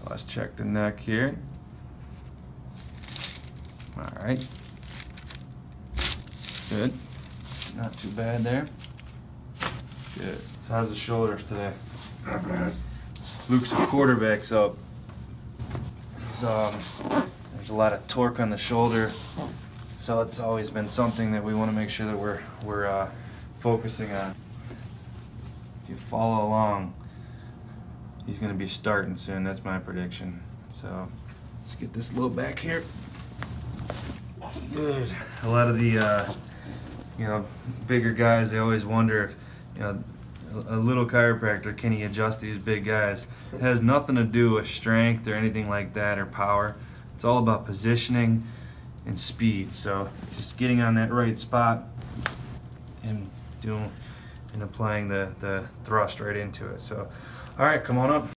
So let's check the neck here. All right. Good. Not too bad there. Good. So how's the shoulders today? Not bad. Luke's a quarterback, so there's a lot of torque on the shoulder. So it's always been something that we want to make sure that we're focusing on. If you follow along, he's going to be starting soon. That's my prediction. So let's get this low back here. Good. A lot of the bigger guys, they always wonder if a little chiropractor, can he adjust these big guys? It has nothing to do with strength or anything like that or power. It's all about positioning and speed. So just getting on that right spot and applying the thrust right into it. So all right, come on up.